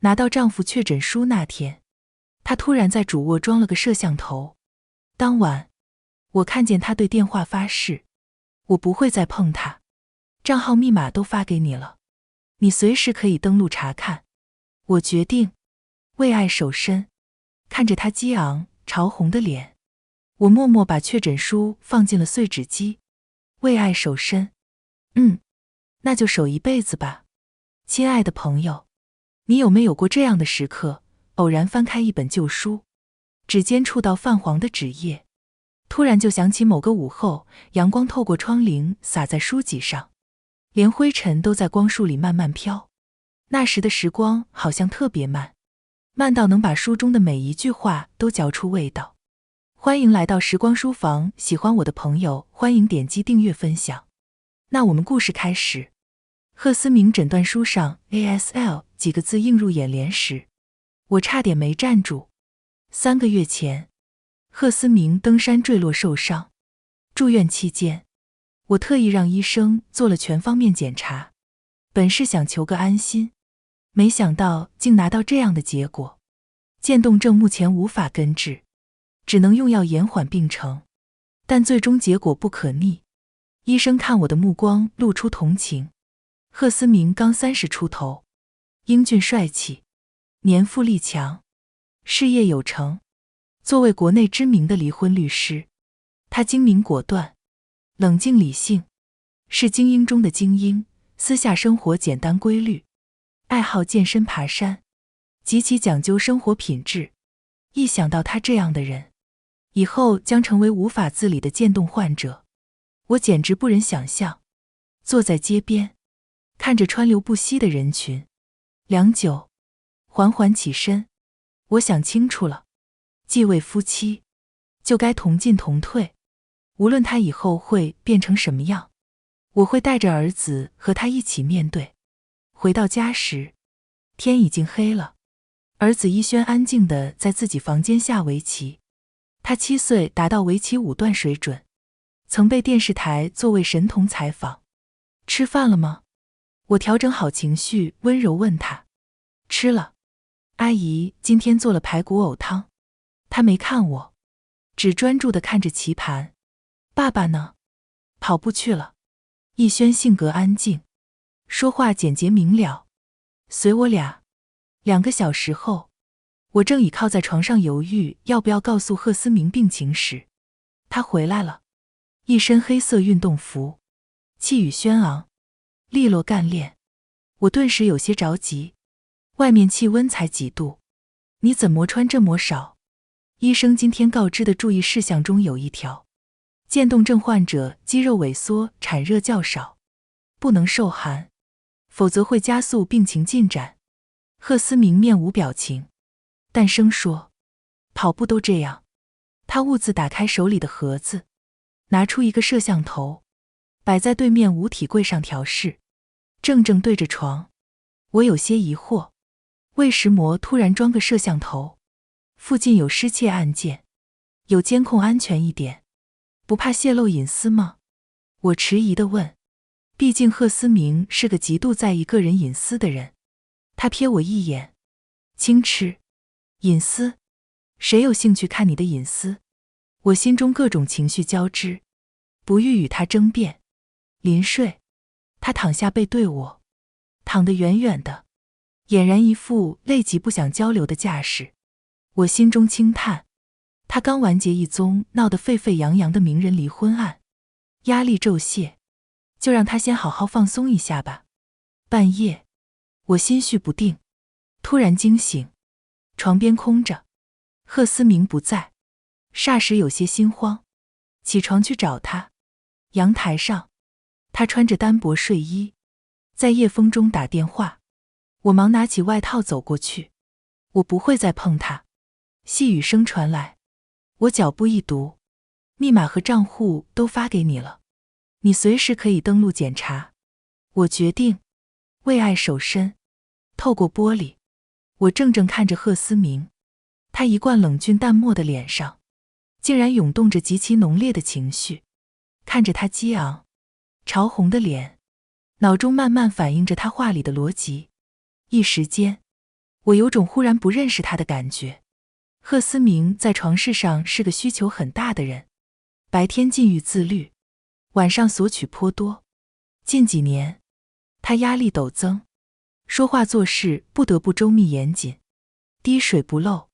拿到丈夫确诊书那天，她突然在主卧装了个摄像头。当晚，我看见她对电话发誓，我不会再碰她，账号密码都发给你了，你随时可以登录查看。我决定为爱守身。看着她激昂潮红的脸，我默默把确诊书放进了碎纸机。为爱守身，那就守一辈子吧。亲爱的朋友，你有没有过这样的时刻，偶然翻开一本旧书，指尖触到泛黄的纸页，突然就想起某个午后，阳光透过窗棂洒在书籍上，连灰尘都在光束里慢慢飘。那时的时光好像特别慢，慢到能把书中的每一句话都嚼出味道。欢迎来到时光书房，喜欢我的朋友欢迎点击订阅分享。那我们故事开始。赫斯明诊断书上 ASL 几个字映入眼帘时，我差点没站住。3个月前，赫斯明登山坠落受伤，住院期间，我特意让医生做了全方面检查，本是想求个安心，没想到竟拿到这样的结果。渐冻症目前无法根治，只能用药延缓病程，但最终结果不可逆。医生看我的目光露出同情。赫斯明刚30出头，英俊帅气，年富力强，事业有成。作为国内知名的离婚律师，他精明果断，冷静理性，是精英中的精英，私下生活简单规律，爱好健身爬山，极其讲究生活品质。一想到他这样的人，以后将成为无法自理的渐冻患者，我简直不忍想象。坐在街边，看着川流不息的人群，良久，缓缓起身。我想清楚了，既为夫妻，就该同进同退。无论他以后会变成什么样，我会带着儿子和他一起面对。回到家时，天已经黑了。儿子依轩安静地在自己房间下围棋。他7岁达到围棋5段水准，曾被电视台作为神童采访。吃饭了吗？我调整好情绪，温柔问他。吃了。阿姨今天做了排骨藕汤。他没看我，只专注地看着棋盘。爸爸呢？跑步去了。逸轩性格安静，说话简洁明了。随我俩。2个小时后，我正倚靠在床上犹豫要不要告诉赫斯明病情时，他回来了，一身黑色运动服，气宇轩昂，利落干练。我顿时有些着急。外面气温才几度，你怎么穿这么少？医生今天告知的注意事项中有一条，渐冻症患者肌肉萎缩，产热较少，不能受寒，否则会加速病情进展。赫斯明面无表情，淡声说，跑步都这样。他兀自打开手里的盒子，拿出一个摄像头，摆在对面五体柜上调试，正对着床。我有些疑惑，为什么突然装个摄像头？附近有失窃案件，有监控安全一点，不怕泄露隐私吗？我迟疑地问，毕竟赫斯明是个极度在意个人隐私的人。他瞥我一眼，轻嗤，隐私？谁有兴趣看你的隐私？我心中各种情绪交织，不欲与他争辩。临睡，他躺下背对我，躺得远远的，俨然一副累极不想交流的架势。我心中轻叹，他刚完结一宗闹得沸沸扬扬的名人离婚案，压力骤泄，就让他先好好放松一下吧。半夜，我心绪不定，突然惊醒，床边空着，赫斯明不在，霎时有些心慌，起床去找他。阳台上，他穿着单薄睡衣，在夜风中打电话。我忙拿起外套走过去，我不会再碰他。细语声传来，我脚步一读，密码和账户都发给你了，你随时可以登录检查。我决定为爱守身。透过玻璃，我正看着赫斯明，他一贯冷峻淡漠的脸上，竟然涌动着极其浓烈的情绪。看着他激昂潮红的脸，脑中慢慢反映着他话里的逻辑。一时间，我有种忽然不认识他的感觉。贺思明在床事上是个需求很大的人，白天禁欲自律，晚上索取颇多。近几年，他压力陡增，说话做事不得不周密严谨，滴水不漏，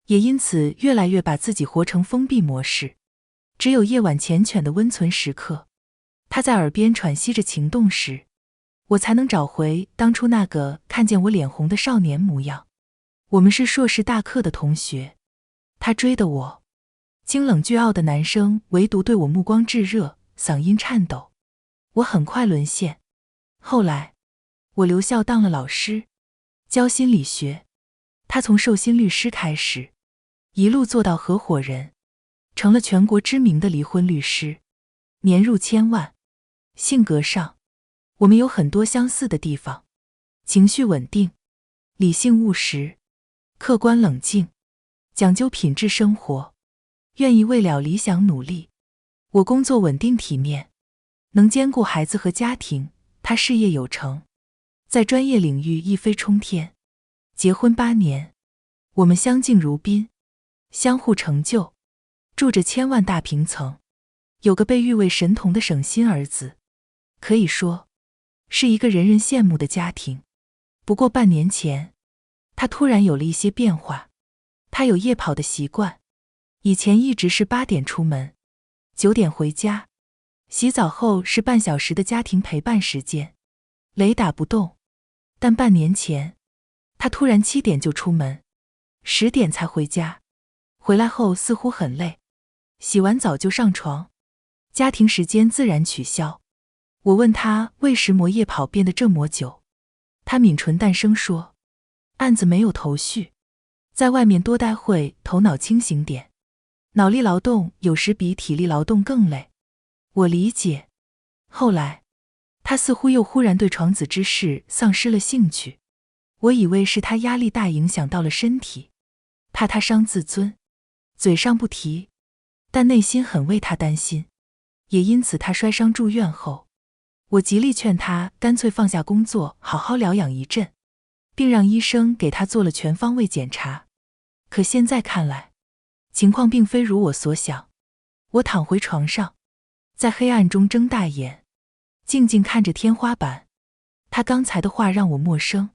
也因此越来越把自己活成封闭模式。只有夜晚缱绻的温存时刻，他在耳边喘息着情动时，我才能找回当初那个看见我脸红的少年模样。我们是硕士大课的同学，他追的我，清冷倨傲的男生唯独对我目光炙热，嗓音颤抖。我很快沦陷。后来我留校当了老师，教心理学。他从受薪律师开始，一路做到合伙人，成了全国知名的离婚律师，年入千万。性格上，我们有很多相似的地方，情绪稳定，理性务实，客观冷静，讲究品质生活，愿意为了理想努力。我工作稳定体面，能兼顾孩子和家庭，他事业有成，在专业领域一飞冲天。结婚8年，我们相敬如宾，相互成就，住着千万大平层，有个被誉为神童的省心儿子，可以说是一个人人羡慕的家庭。不过半年前，他突然有了一些变化。他有夜跑的习惯，以前一直是8点出门，9点回家，洗澡后是半小时的家庭陪伴时间，雷打不动。但半年前，他突然7点就出门，10点才回家，回来后似乎很累，洗完澡就上床，家庭时间自然取消。我问他为什么夜跑变得这么久，他抿唇淡声说，案子没有头绪，在外面多待会头脑清醒点，脑力劳动有时比体力劳动更累。我理解。后来他似乎又忽然对床子之事丧失了兴趣，我以为是他压力大影响到了身体，怕他伤自尊，嘴上不提，但内心很为他担心。也因此他摔伤住院后，我极力劝他干脆放下工作，好好疗养一阵，并让医生给他做了全方位检查。可现在看来，情况并非如我所想。我躺回床上，在黑暗中睁大眼，静静看着天花板。他刚才的话让我陌生，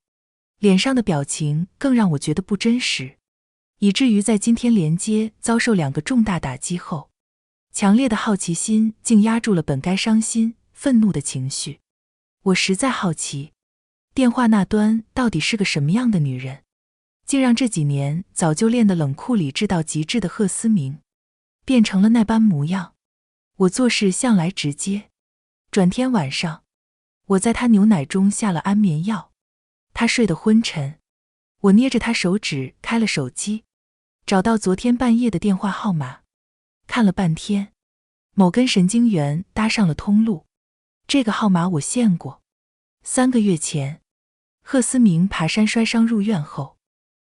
脸上的表情更让我觉得不真实，以至于在今天连接遭受2个重大打击后，强烈的好奇心竟压住了本该伤心、愤怒的情绪。我实在好奇，电话那端到底是个什么样的女人，竟让这几年早就练得冷酷理智到极致的贺思明，变成了那般模样。我做事向来直接。转天晚上，我在他牛奶中下了安眠药，他睡得昏沉。我捏着他手指开了手机，找到昨天半夜的电话号码，看了半天，某根神经元搭上了通路。这个号码我见过。3个月前，贺思明爬山摔伤入院后，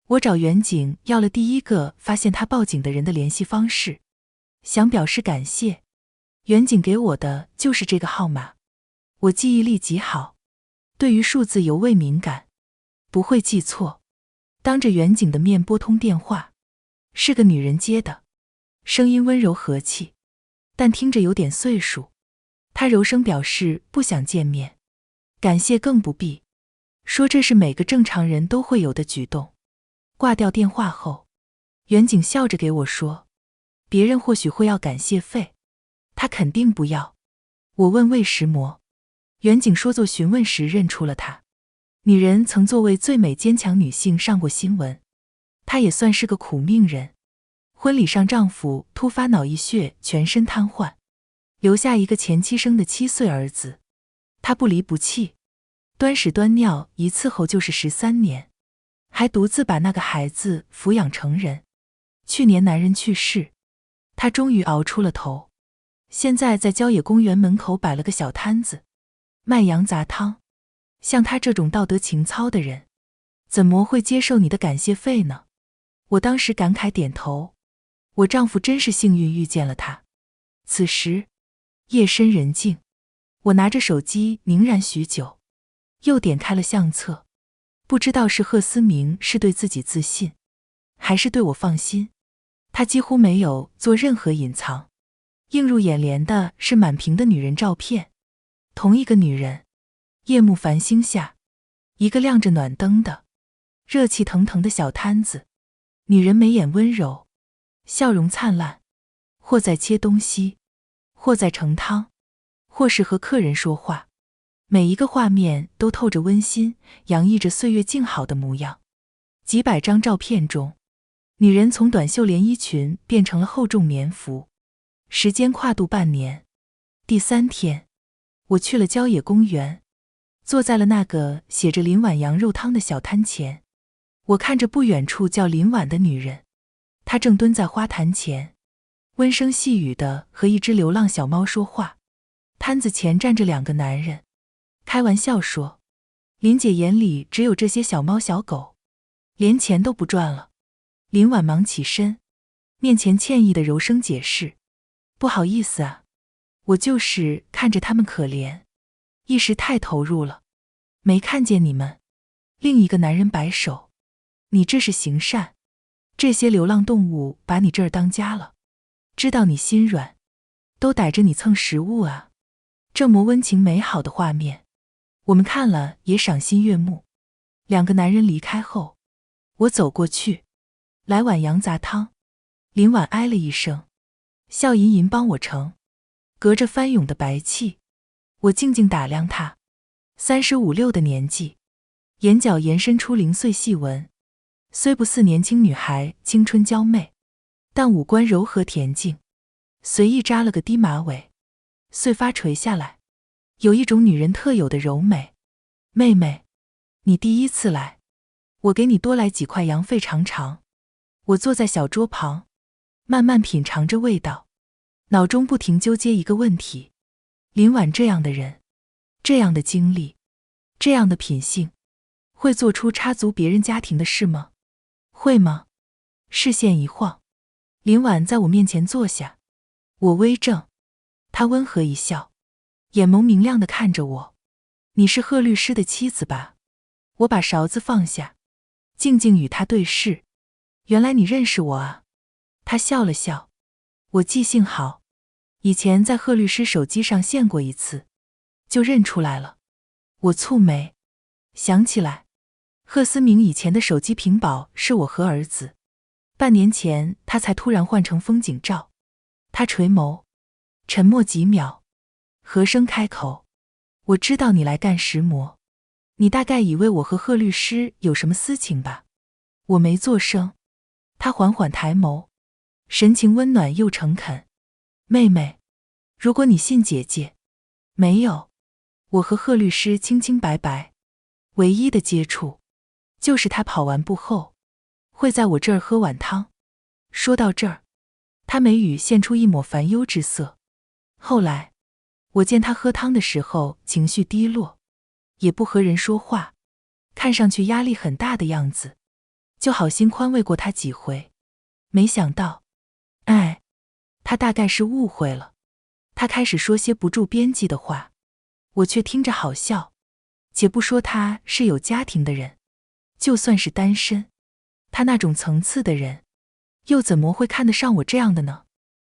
我找远景要了第一个发现他报警的人的联系方式，想表示感谢。远景给我的就是这个号码。我记忆力极好，对于数字尤为敏感，不会记错。当着远景的面拨通电话，是个女人接的，声音温柔和气，但听着有点岁数。她柔声表示不想见面，感谢更不必，说这是每个正常人都会有的举动。挂掉电话后，远景笑着给我说，别人或许会要感谢费，他肯定不要。我问为什么，远景说做询问时认出了他，女人曾作为最美坚强女性上过新闻，她也算是个苦命人。婚礼上丈夫突发脑溢血，全身瘫痪，留下一个前妻生的7岁儿子，她不离不弃，端屎端尿一伺候就是13年，还独自把那个孩子抚养成人。去年男人去世，她终于熬出了头，现在在郊野公园门口摆了个小摊子，卖羊杂汤。像她这种道德情操的人，怎么会接受你的感谢费呢？我当时感慨点头，我丈夫真是幸运遇见了他。此时夜深人静，我拿着手机凝然许久，又点开了相册，不知道是贺思明是对自己自信，还是对我放心，他几乎没有做任何隐藏。映入眼帘的是满屏的女人照片，同一个女人，夜幕繁星下，一个亮着暖灯的热气腾腾的小摊子，女人眉眼温柔，笑容灿烂，或在切东西，或在盛汤，或是和客人说话，每一个画面都透着温馨，洋溢着岁月静好的模样。几百张照片中，女人从短袖连衣裙变成了厚重棉服，时间跨度半年。第3天，我去了郊野公园，坐在了那个写着林婉羊肉汤的小摊前。我看着不远处叫林婉的女人，她正蹲在花坛前，温声细语地和一只流浪小猫说话。摊子前站着2个男人，开玩笑说，林姐眼里只有这些小猫小狗，连钱都不赚了。林婉忙起身，面前歉意的柔声解释，不好意思啊，我就是看着他们可怜，一时太投入了，没看见你们。另一个男人摆手，你这是行善，这些流浪动物把你这儿当家了，知道你心软，都逮着你蹭食物啊。这么温情美好的画面，我们看了也赏心悦目。2个男人离开后，我走过去，来碗羊杂汤。林婉哎了一声，笑吟吟帮我盛。隔着翻涌的白气，我静静打量她，35、6的年纪，眼角延伸出零碎细纹，虽不似年轻女孩青春娇媚，但五官柔和恬静，随意扎了个低马尾，碎发垂下来，有一种女人特有的柔美。妹妹，你第一次来，我给你多来几块羊肺尝尝。我坐在小桌旁，慢慢品尝着味道，脑中不停纠结一个问题：林婉这样的人，这样的经历，这样的品性，会做出插足别人家庭的事吗？会吗？视线一晃，林婉在我面前坐下，我微怔，她温和一笑，眼眸明亮地看着我。你是贺律师的妻子吧？我把勺子放下，静静与她对视。原来你认识我啊。她笑了笑，我记性好，以前在贺律师手机上现过一次，就认出来了。我蹙眉，想起来，贺思明以前的手机屏保是我和儿子，半年前他才突然换成风景照。他垂眸，沉默几秒，和声开口，我知道你来干石磨，你大概以为我和贺律师有什么私情吧？我没作声，他缓缓抬眸，神情温暖又诚恳。妹妹，如果你信姐姐，没有，我和贺律师清清白白，唯一的接触，就是他跑完步后，会在我这儿喝碗汤。说到这儿，他眉宇现出一抹烦忧之色。后来，我见他喝汤的时候情绪低落，也不和人说话，看上去压力很大的样子，就好心宽慰过他几回。没想到，他大概是误会了。他开始说些不着边际的话，我却听着好笑。且不说他是有家庭的人，就算是单身，他那种层次的人，又怎么会看得上我这样的呢？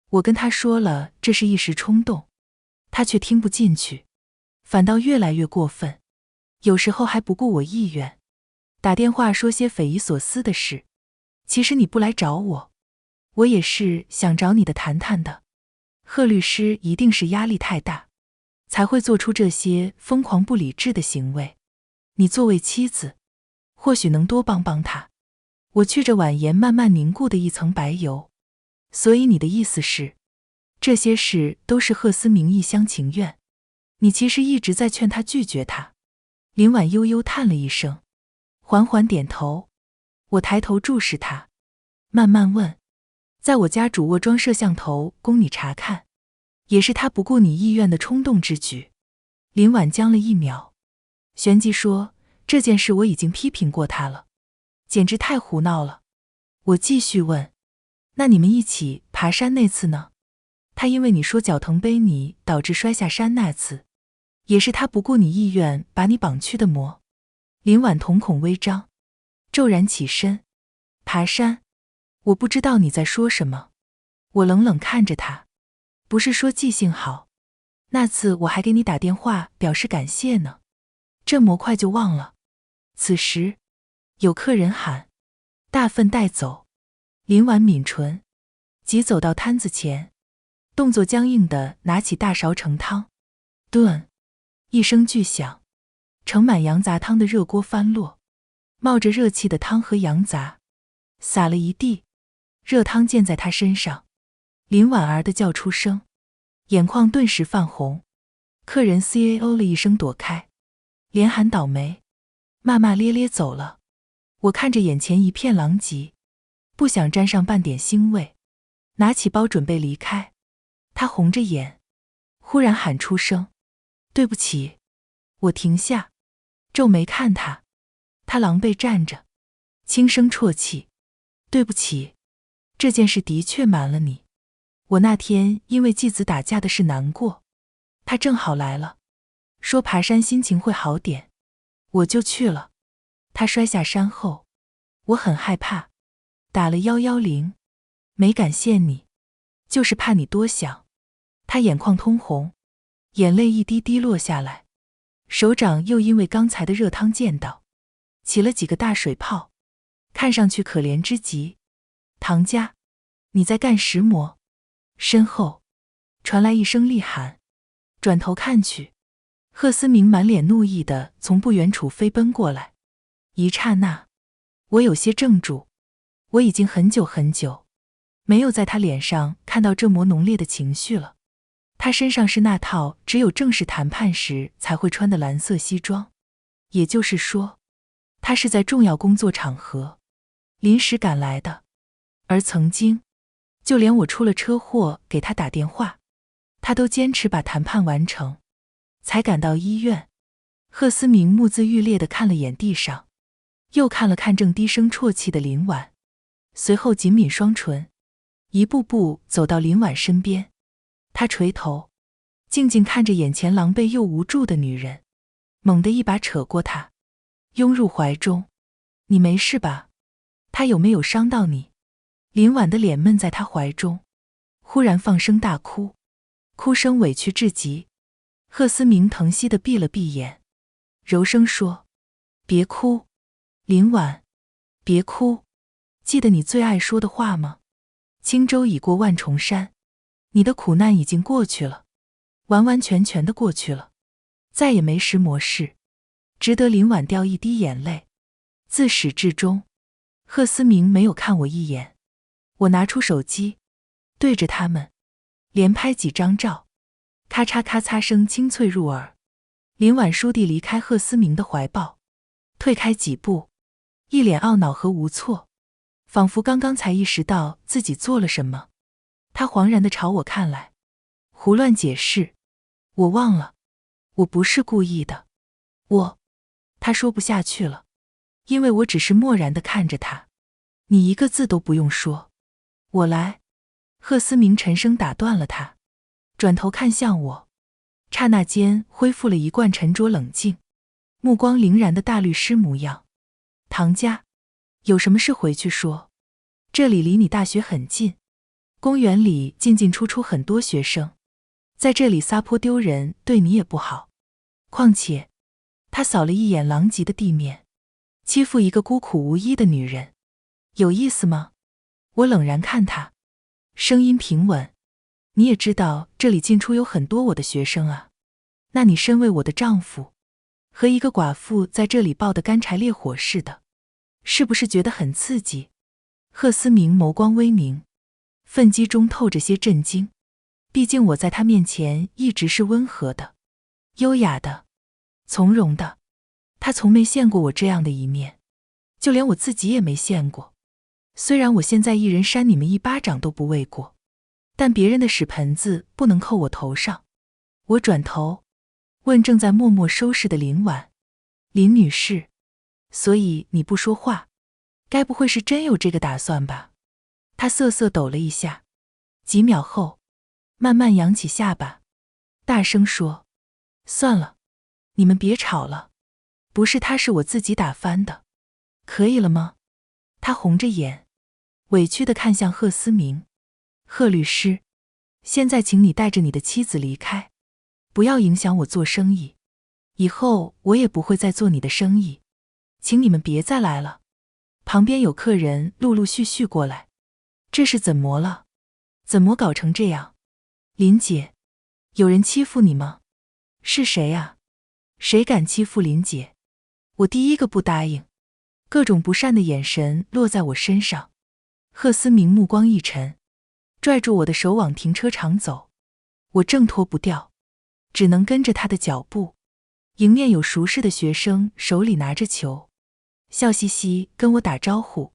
我跟他说了这是一时冲动，他却听不进去，反倒越来越过分，有时候还不顾我意愿，打电话说些匪夷所思的事。其实你不来找我，我也是想找你的谈谈的。贺律师一定是压力太大，才会做出这些疯狂不理智的行为。你作为妻子，或许能多帮帮他。我去着碗沿慢慢凝固的一层白油。所以你的意思是，这些事都是贺思明一厢情愿，你其实一直在劝他拒绝他。林婉悠悠叹了一声，缓缓点头。我抬头注视他，慢慢问，在我家主卧装摄像头供你查看，也是他不顾你意愿的冲动之举。林婉僵了一秒，旋即说，这件事我已经批评过他了，简直太胡闹了。我继续问，那你们一起爬山那次呢？他因为你说脚疼背你导致摔下山那次，也是他不顾你意愿把你绑去的吗？林婉瞳孔微张，骤然起身。爬山？我不知道你在说什么。我冷冷看着他。不是说记性好，那次我还给你打电话表示感谢呢，这么快就忘了。此时，有客人喊：大份带走。林婉抿唇，急走到摊子前，动作僵硬地拿起大勺盛汤。顿，一声巨响，盛满羊杂汤的热锅翻落，冒着热气的汤和羊杂洒了一地，热汤溅在他身上。林婉儿的叫出声，眼眶顿时泛红。客人 CAO 了一声躲开，连喊倒霉，骂骂咧咧走了。我看着眼前一片狼藉，不想沾上半点腥味，拿起包准备离开。他红着眼，忽然喊出声：对不起。我停下，皱眉看他。他狼狈站着，轻声啜泣：对不起，这件事的确瞒了你。我那天因为继子打架的事难过，他正好来了，说爬山心情会好点，我就去了。他摔下山后，我很害怕，打了110，没感谢你，就是怕你多想。他眼眶通红，眼泪一滴滴落下来，手掌又因为刚才的热汤溅到，起了几个大水泡，看上去可怜之极。唐家，你在干什么？身后传来一声厉喊，转头看去，贺思明满脸怒意地从不远处飞奔过来。一刹那，我有些怔住，我已经很久很久没有在他脸上看到这么浓烈的情绪了。他身上是那套只有正式谈判时才会穿的蓝色西装，也就是说，他是在重要工作场合临时赶来的。而曾经，就连我出了车祸给他打电话，他都坚持把谈判完成，才赶到医院。贺思明目眦欲裂地看了眼地上，又看了看正低声啜泣的林婉，随后紧抿双唇，一步步走到林婉身边。他垂头，静静看着眼前狼狈又无助的女人，猛地一把扯过她，拥入怀中。你没事吧？他有没有伤到你？林婉的脸闷在他怀中，忽然放声大哭，哭声委屈至极。贺思明疼惜地闭了闭眼，柔声说：别哭，林婉，别哭，记得你最爱说的话吗？轻舟已过万重山，你的苦难已经过去了，完完全全的过去了，再也没什么事值得林婉掉一滴眼泪。自始至终，贺思明没有看我一眼。我拿出手机，对着他们连拍几张照，咔嚓咔嚓声清脆入耳。林婉倏地离开贺思明的怀抱，退开几步，一脸懊恼和无措，仿佛刚刚才意识到自己做了什么。他惶然地朝我看来，胡乱解释：我忘了，我不是故意的。他说不下去了，因为我只是漠然地看着他。你一个字都不用说，我来。贺思明沉声打断了他，转头看向我，刹那间恢复了一贯沉着冷静，目光凛然的大律师模样。唐家，有什么事回去说，这里离你大学很近，公园里进进出出很多学生，在这里撒泼丢人对你也不好。况且，他扫了一眼狼藉的地面，欺负一个孤苦无依的女人，有意思吗？我冷然看他，声音平稳。你也知道这里进出有很多我的学生啊，那你身为我的丈夫，和一个寡妇在这里抱得干柴烈火似的，是不是觉得很刺激？贺思明眸光微明，愤激中透着些震惊。毕竟我在他面前一直是温和的、优雅的、从容的，他从没见过我这样的一面，就连我自己也没见过。虽然我现在一人扇你们一巴掌都不为过，但别人的屎盆子不能扣我头上。我转头问正在默默收拾的林婉：林女士，所以你不说话，该不会是真有这个打算吧？她瑟瑟抖了一下，几秒后慢慢扬起下巴，大声说：算了，你们别吵了，不是他，是我自己打翻的。可以了吗？他红着眼，委屈地看向贺思明。贺律师，现在请你带着你的妻子离开，不要影响我做生意。以后我也不会再做你的生意，请你们别再来了。旁边有客人陆陆续续过来。这是怎么了？怎么搞成这样？林姐，有人欺负你吗？是谁啊？谁敢欺负林姐？我第一个不答应。各种不善的眼神落在我身上。贺思明目光一沉，拽住我的手往停车场走。我挣脱不掉，只能跟着他的脚步。迎面有熟识的学生手里拿着球，笑嘻嘻跟我打招呼：“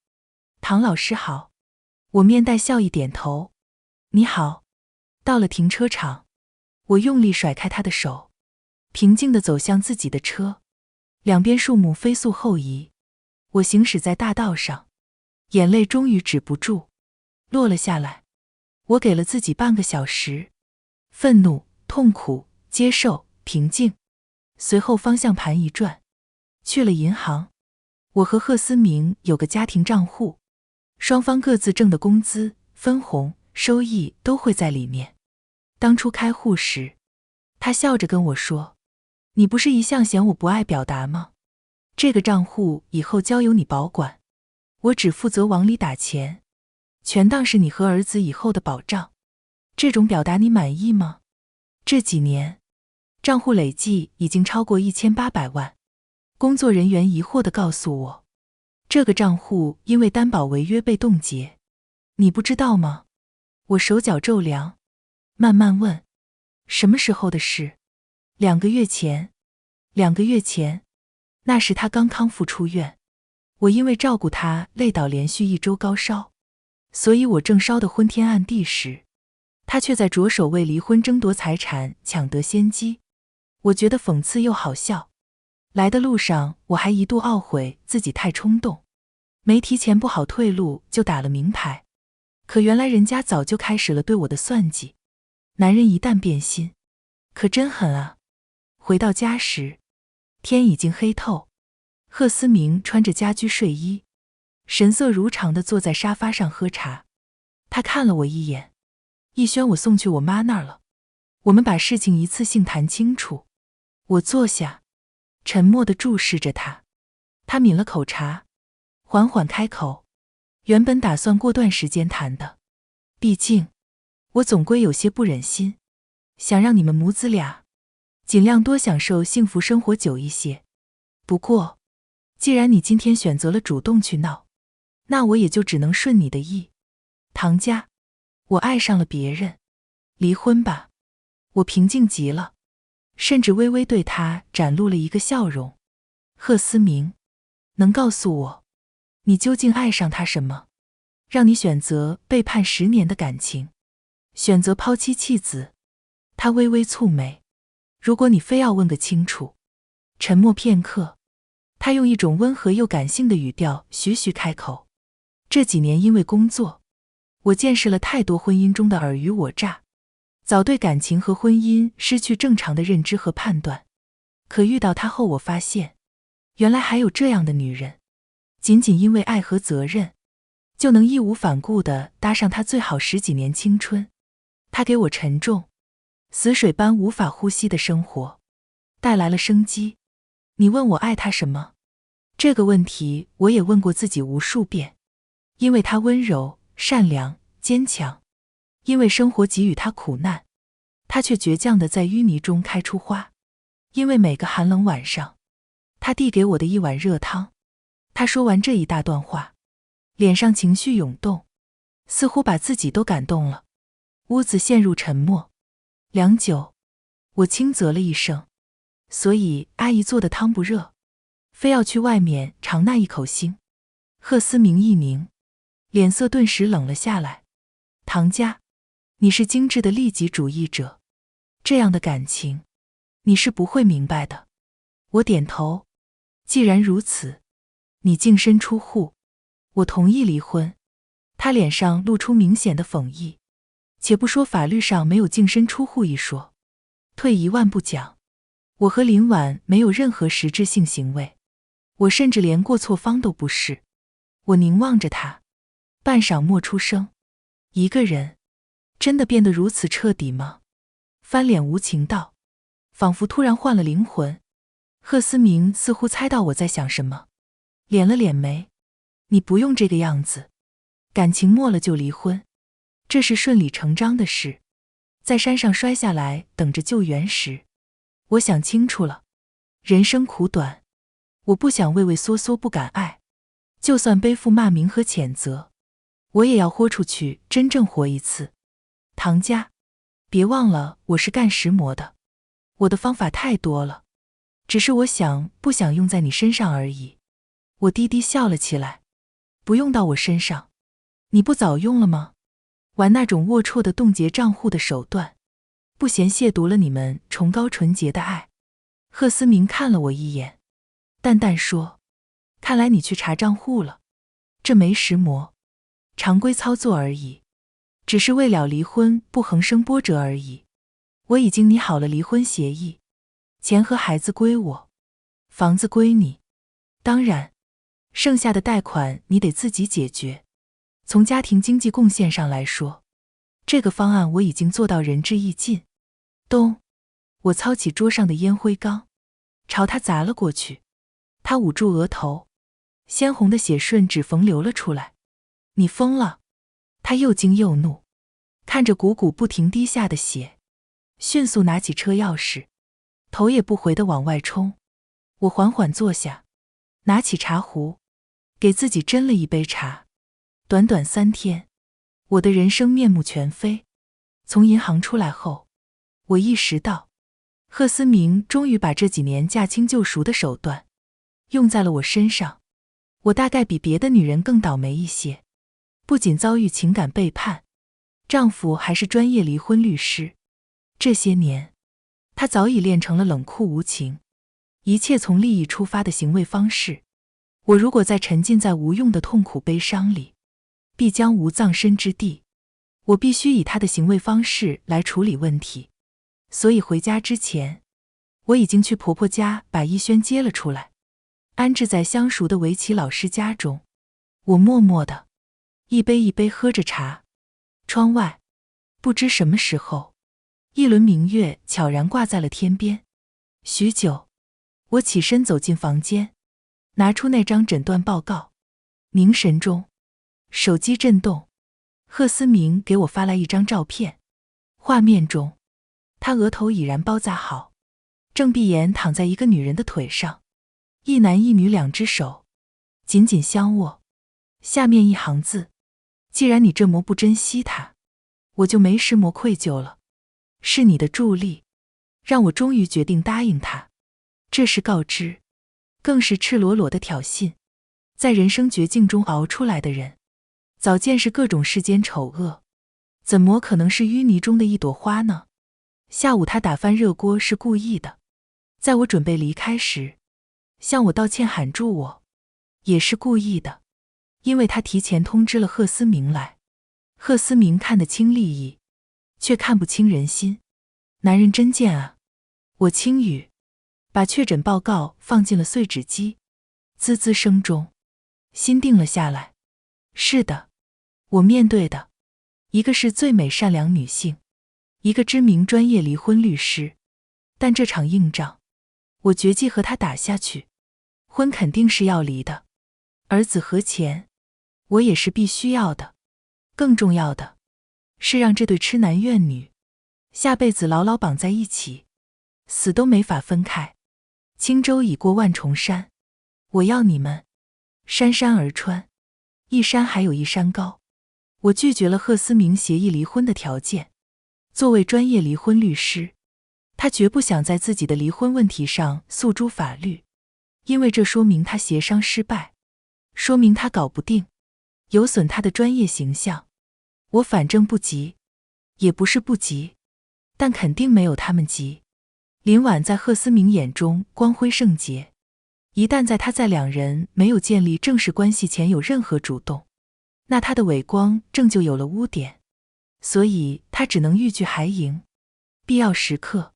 唐老师好。”我面带笑意点头：“你好。”到了停车场，我用力甩开他的手，平静地走向自己的车。两边树木飞速后移，我行驶在大道上，眼泪终于止不住落了下来。我给了自己半个小时：愤怒、痛苦、接受、平静。随后方向盘一转，去了银行。我和贺思明有个家庭账户，双方各自挣的工资、分红、收益都会在里面。当初开户时，他笑着跟我说：“你不是一向嫌我不爱表达吗？这个账户以后交由你保管，我只负责往里打钱，全当是你和儿子以后的保障。这种表达你满意吗？”这几年，账户累计已经超过1800万。工作人员疑惑地告诉我，这个账户因为担保违约被冻结。你不知道吗？我手脚骤凉，慢慢问：“什么时候的事？”2个月前。2个月前，那时他刚康复出院，我因为照顾他累倒连续1周高烧，所以我正烧得昏天暗地时，他却在着手为离婚争夺财产抢得先机。我觉得讽刺又好笑。来的路上我还一度懊悔自己太冲动，没提前不好退路就打了明牌。可原来人家早就开始了对我的算计。男人一旦变心，可真狠啊。回到家时，天已经黑透。贺思明穿着家居睡衣，神色如常地坐在沙发上喝茶。他看了我一眼：“逸轩，我送去我妈那儿了，我们把事情一次性谈清楚。”我坐下，沉默地注视着他。他抿了口茶，缓缓开口：“原本打算过段时间谈的，毕竟我总归有些不忍心，想让你们母子俩尽量多享受幸福生活久一些。不过，既然你今天选择了主动去闹，那我也就只能顺你的意。唐家，我爱上了别人，离婚吧。”我平静极了，甚至微微对他展露了一个笑容。贺思明，能告诉我，你究竟爱上他什么？让你选择背叛10年的感情，选择抛妻弃子？他微微蹙眉：“如果你非要问个清楚。”沉默片刻，他用一种温和又感性的语调徐徐开口：“这几年因为工作，我见识了太多婚姻中的尔虞我诈，早对感情和婚姻失去正常的认知和判断。可遇到他后，我发现，原来还有这样的女人，仅仅因为爱和责任，就能义无反顾地搭上他最好10几年青春。他给我沉重、死水般无法呼吸的生活带来了生机。你问我爱他什么？这个问题我也问过自己无数遍。因为他温柔、善良、坚强；因为生活给予他苦难，他却倔强地在淤泥中开出花；因为每个寒冷晚上，他递给我的一碗热汤。他说完这一大段话，脸上情绪涌动，似乎把自己都感动了。屋子陷入沉默。良久，我轻啧了一声：“所以阿姨做的汤不热，非要去外面尝那一口腥。”贺思明一凝，脸色顿时冷了下来：“唐家，你是精致的利己主义者，这样的感情，你是不会明白的。”我点头：“既然如此，你净身出户，我同意离婚。”他脸上露出明显的讽意：“且不说法律上没有净身出户一说，退一万步讲，我和林婉没有任何实质性行为，我甚至连过错方都不是。我凝望着他，半晌默出声。一个人真的变得如此彻底吗？翻脸无情道，仿佛突然换了灵魂。贺思明似乎猜到我在想什么，敛了敛眉。你不用这个样子，感情没了就离婚，这是顺理成章的事。在山上摔下来等着救援时，我想清楚了，人生苦短，我不想畏畏缩缩不敢爱，就算背负骂名和谴责，我也要豁出去真正活一次。唐家，别忘了我是干石磨的，我的方法太多了，只是我不想用在你身上而已。我低低笑了起来，不用到我身上，你不早用了吗？玩那种龌龊的冻结账户的手段，不嫌亵渎了你们崇高纯洁的爱。贺思明看了我一眼，淡淡说，看来你去查账户了，这没石磨，常规操作而已，只是为了离婚不横生波折而已。我已经拟好了离婚协议，钱和孩子归我，房子归你，当然剩下的贷款你得自己解决。从家庭经济贡献上来说，这个方案我已经做到仁至义尽。咚！我操起桌上的烟灰缸，朝他砸了过去。他捂住额头，鲜红的血顺指缝流了出来。你疯了！他又惊又怒，看着汩汩不停滴下的血，迅速拿起车钥匙，头也不回地往外冲。我缓缓坐下，拿起茶壶，给自己斟了一杯茶。短短3天，我的人生面目全非。从银行出来后，我意识到，贺思明终于把这几年驾轻就熟的手段用在了我身上。我大概比别的女人更倒霉一些，不仅遭遇情感背叛，丈夫还是专业离婚律师。这些年，他早已练成了冷酷无情、一切从利益出发的行为方式。我如果再沉浸在无用的痛苦悲伤里，必将无葬身之地。我必须以他的行为方式来处理问题。所以回家之前，我已经去婆婆家把逸轩接了出来，安置在相熟的围棋老师家中。我默默地一杯一杯喝着茶。窗外不知什么时候，一轮明月悄然挂在了天边。许久，我起身走进房间，拿出那张诊断报告。凝神中，手机震动，贺思明给我发来一张照片。画面中，他额头已然包扎好，正闭眼躺在一个女人的腿上，一男一女2只手紧紧相握。下面一行字，既然你这么不珍惜他，我就没什么愧疚了。是你的助力，让我终于决定答应他。这是告知，更是赤裸裸的挑衅。在人生绝境中熬出来的人，早见识各种世间丑恶，怎么可能是淤泥中的一朵花呢？下午他打翻热锅是故意的，在我准备离开时，向我道歉喊住我，也是故意的，因为他提前通知了贺思明来。贺思明看得清利益，却看不清人心。男人真贱啊！我轻语，把确诊报告放进了碎纸机，滋滋声中，心定了下来。是的，我面对的，一个是最美善良女性，一个知名专业离婚律师。但这场硬仗，我决计和他打下去。婚肯定是要离的，儿子和钱，我也是必须要的。更重要的是让这对痴男怨女下辈子牢牢绑在一起，死都没法分开。轻舟已过万重山，我要你们山山而川，一山还有一山高。我拒绝了贺思明协议离婚的条件。作为专业离婚律师，他绝不想在自己的离婚问题上诉诸法律，因为这说明他协商失败，说明他搞不定，有损他的专业形象。我反正不急，也不是不急，但肯定没有他们急。林婉在贺思明眼中光辉圣洁，一旦他在两人没有建立正式关系前有任何主动，那他的伟光正就有了污点，所以他只能欲拒还迎，必要时刻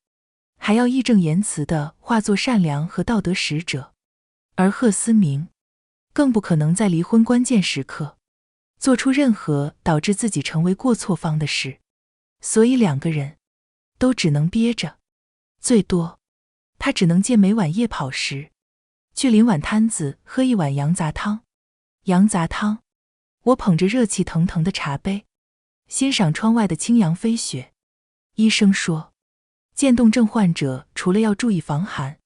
还要义正言辞地化作善良和道德使者。而贺思明更不可能在离婚关键时刻做出任何导致自己成为过错方的事，所以两个人都只能憋着，最多他只能借每晚夜跑时去林晚摊子喝一碗羊杂汤。羊杂汤，我捧着热气腾腾的茶杯，欣赏窗外的轻扬飞雪。医生说，渐冻症患者除了要注意防寒，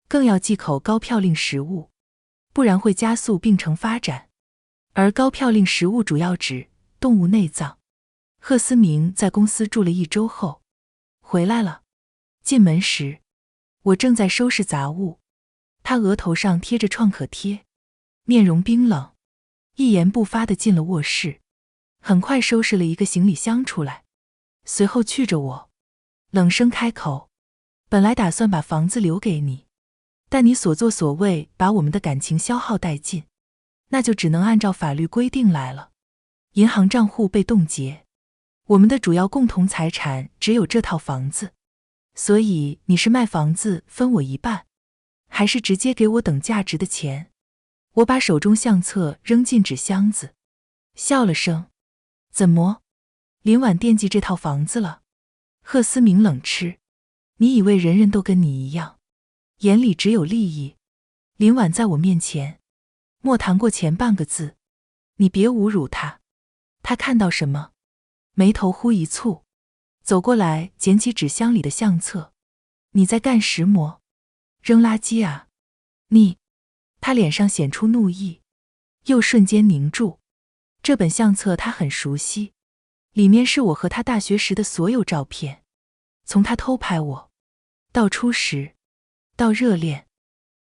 更要忌口高嘌呤食物，不然会加速病程发展。而高嘌呤食物主要指动物内脏。贺思明在公司住了1周后回来了，进门时我正在收拾杂物，他额头上贴着创可贴，面容冰冷，一言不发地进了卧室，很快收拾了一个行李箱出来，随后觑着我，冷声开口：本来打算把房子留给你，但你所作所为把我们的感情消耗殆尽，那就只能按照法律规定来了。银行账户被冻结，我们的主要共同财产只有这套房子，所以你是卖房子分我一半，还是直接给我等价值的钱？我把手中相册扔进纸箱子，笑了声：怎么，林晚惦记这套房子了？贺思明冷嗤：你以为人人都跟你一样，眼里只有利益？林晚在我面前莫谈过前半个字，你别侮辱他。他看到什么？眉头忽一蹙，走过来捡起纸箱里的相册。你在干石磨？扔垃圾啊？你……他脸上显出怒意，又瞬间凝住。这本相册他很熟悉，里面是我和他大学时的所有照片，从他偷拍我，到初识，到热恋，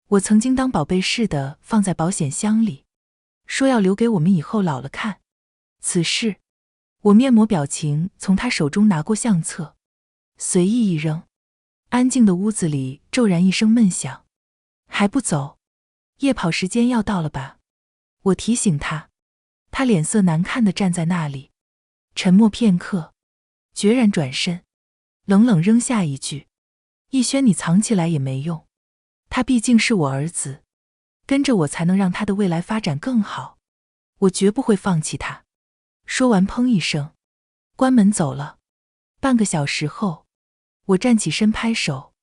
我曾经当宝贝似的放在保险箱里，说要留给我们以后老了看。此事，我面膜表情从他手中拿过相册，随意一扔。安静的屋子里骤然一声闷响：还不走？夜跑时间要到了吧？我提醒他，他脸色难看地站在那里，沉默片刻，决然转身，冷冷扔下一句：逸轩，你藏起来也没用，他毕竟是我儿子，跟着我才能让他的未来发展更好，我绝不会放弃他。说完砰一声，关门走了。半个小时后，我站起身拍手，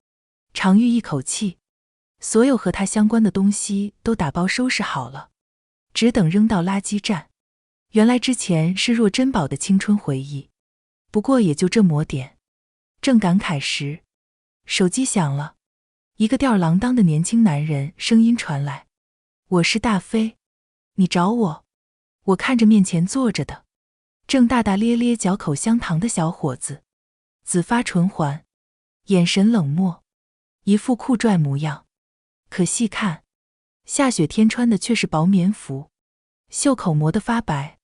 长吁一口气，所有和他相关的东西都打包收拾好了，只等扔到垃圾站。原来之前是若珍宝的青春回忆，不过也就这么点。正感慨时，手机响了，一个吊儿郎当的年轻男人声音传来：我是大飞，你找我？我看着面前坐着的正大大咧咧嚼口香糖的小伙子，紫发唇环，眼神冷漠，一副酷拽模样。可细看，下雪天穿的却是薄棉服，袖口磨得发白，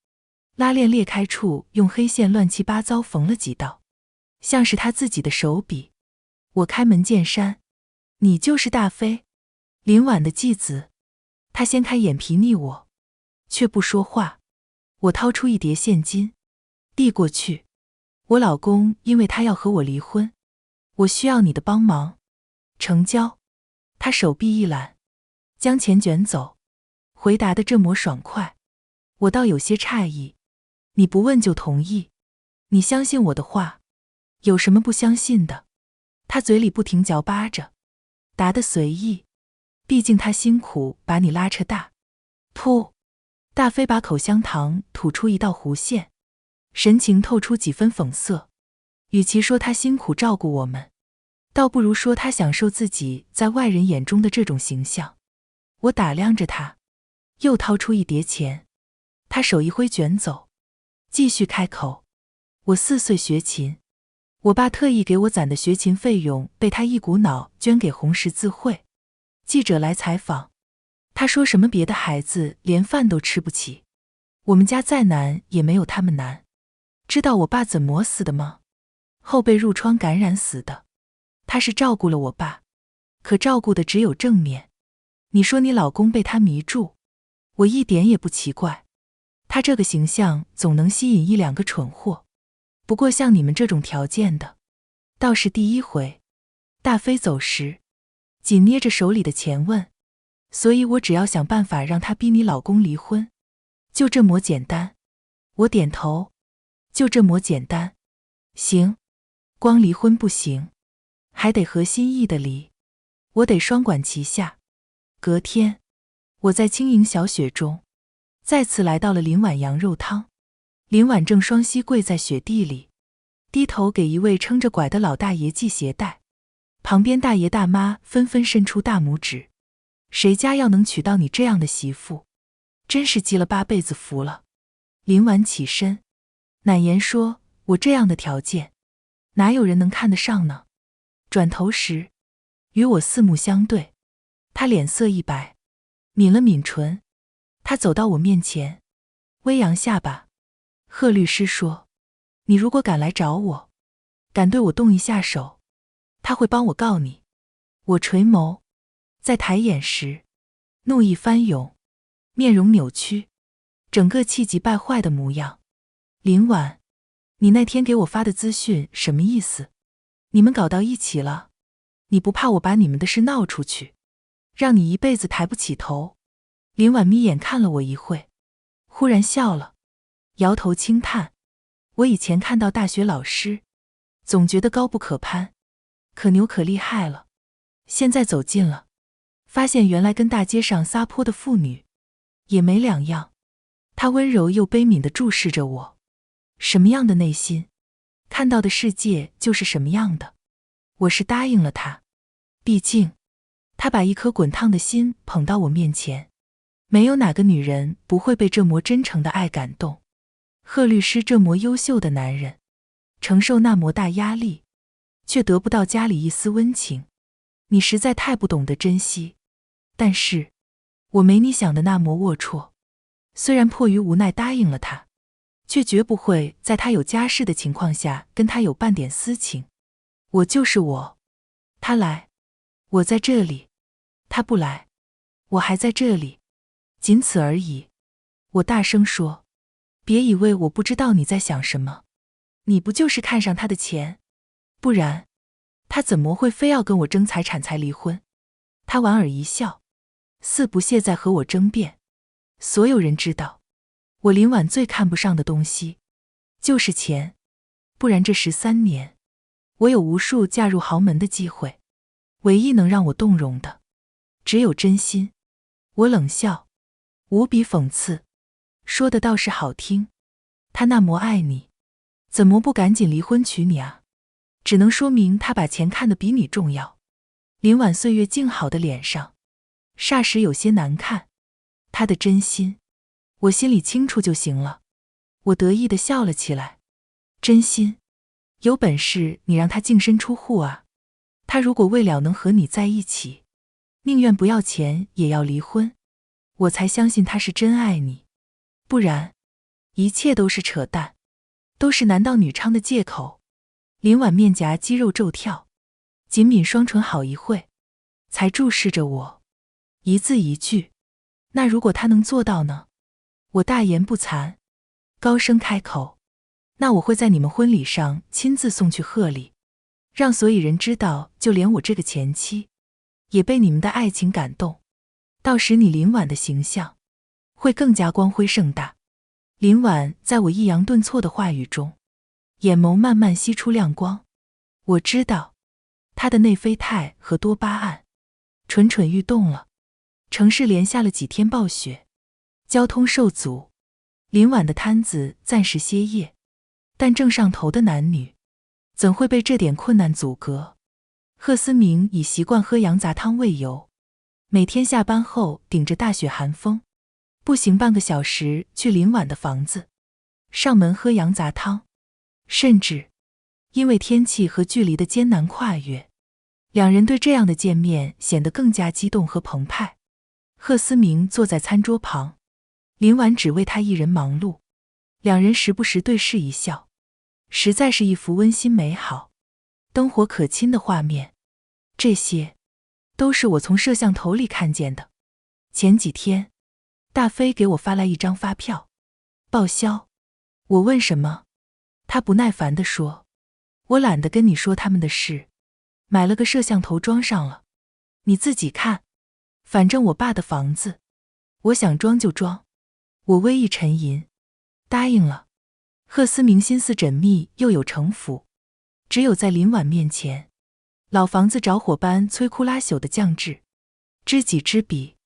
拉链裂开处用黑线乱七八糟缝了几道，像是他自己的手笔。我开门见山：你就是大飞，林晚的继子。他掀开眼皮睨我，却不说话。我掏出一叠现金递过去：我老公因为他要和我离婚，我需要你的帮忙，成交。他手臂一揽，将钱卷走，回答得这么爽快，我倒有些诧异。你不问就同意，你相信我的话，有什么不相信的？他嘴里不停嚼巴着，答得随意，毕竟他辛苦把你拉扯大。噗！大飞把口香糖吐出一道弧线，神情透出几分讽刺。与其说他辛苦照顾我们，倒不如说他享受自己在外人眼中的这种形象。我打量着他，又掏出一叠钱，他手一挥卷走，继续开口：我4岁学琴，我爸特意给我攒的学琴费用被他一股脑捐给红十字会。记者来采访，他说什么别的孩子连饭都吃不起，我们家再难也没有他们难。知道我爸怎么死的吗？后背褥疮感染死的。他是照顾了我爸，可照顾的只有正面。你说你老公被他迷住，我一点也不奇怪，他这个形象总能吸引1-2个蠢货，不过像你们这种条件的倒是第一回。大飞走时，紧捏着手里的钱问：所以我只要想办法让他逼你老公离婚，就这么简单？我点头，就这么简单。行，光离婚不行，还得合心意的离，我得双管齐下。隔天，我在轻盈小雪中，再次来到了林婉羊肉汤。林婉正双膝跪在雪地里，低头给一位撑着拐的老大爷系鞋带，旁边大爷大妈纷纷伸出大拇指。谁家要能娶到你这样的媳妇，真是积了8辈子福了。林婉起身，难言说：我这样的条件，哪有人能看得上呢？转头时，与我四目相对，他脸色一白，抿了抿唇。他走到我面前，微扬下巴。贺律师说：你如果敢来找我，敢对我动一下手，他会帮我告你。我垂眸，在抬眼时，怒意翻涌，面容扭曲，整个气急败坏的模样。林婉，你那天给我发的资讯什么意思？你们搞到一起了？你不怕我把你们的事闹出去，让你一辈子抬不起头？林婉眯眼看了我一会，忽然笑了，摇头轻叹。我以前看到大学老师，总觉得高不可攀，可牛可厉害了。现在走近了，发现原来跟大街上撒泼的妇女也没两样。她温柔又悲悯地注视着我，什么样的内心，看到的世界就是什么样的。我是答应了她，毕竟她把一颗滚烫的心捧到我面前，没有哪个女人不会被这么真诚的爱感动。贺律师这么优秀的男人，承受那么大压力，却得不到家里一丝温情，你实在太不懂得珍惜。但是我没你想的那么龌龊，虽然迫于无奈答应了他，却绝不会在他有家室的情况下跟他有半点私情。我就是我，他来，我在这里；他不来，我还在这里，仅此而已。我大声说，别以为我不知道你在想什么，你不就是看上他的钱？不然他怎么会非要跟我争财产才离婚？他莞尔一笑，似不屑在和我争辩。所有人知道，我林婉最看不上的东西就是钱，不然这13年，我有无数嫁入豪门的机会，唯一能让我动容的，只有真心。我冷笑，无比讽刺，说的倒是好听，他那么爱你，怎么不赶紧离婚娶你啊？只能说明他把钱看得比你重要。林婉岁月静好的脸上，霎时有些难看。他的真心，我心里清楚就行了。我得意地笑了起来。真心？有本事你让他净身出户啊！他如果为了能和你在一起，宁愿不要钱也要离婚，我才相信他是真爱你。不然，一切都是扯淡，都是男盗女娼的借口。林婉面颊肌肉骤跳，紧抿双唇好一会，才注视着我，一字一句。那如果他能做到呢？我大言不惭，高声开口。那我会在你们婚礼上亲自送去贺礼，让所有人知道，就连我这个前妻，也被你们的爱情感动。到时你林婉的形象，会更加光辉盛大。林婉在我抑扬顿挫的话语中，眼眸慢慢吸出亮光。我知道，她的内啡肽和多巴胺蠢蠢欲动了。城市连下了几天暴雪，交通受阻，林婉的摊子暂时歇业，但正上头的男女，怎会被这点困难阻隔？贺思明以习惯喝羊杂汤为由，每天下班后顶着大雪寒风，步行半个小时去林婉的房子，上门喝羊杂汤。甚至因为天气和距离的艰难跨越，两人对这样的见面显得更加激动和澎湃。贺思明坐在餐桌旁，林婉只为他一人忙碌，两人时不时对视一笑，实在是一幅温馨美好、灯火可亲的画面。这些都是我从摄像头里看见的。前几天，大飞给我发来一张发票，报销。我问什么？他不耐烦地说，我懒得跟你说他们的事，买了个摄像头装上了，你自己看，反正我爸的房子，我想装就装。我微一沉吟，答应了。贺思明心思缜密又有城府，只有在林婉面前，老房子着火般摧枯拉朽的降智，知己知彼，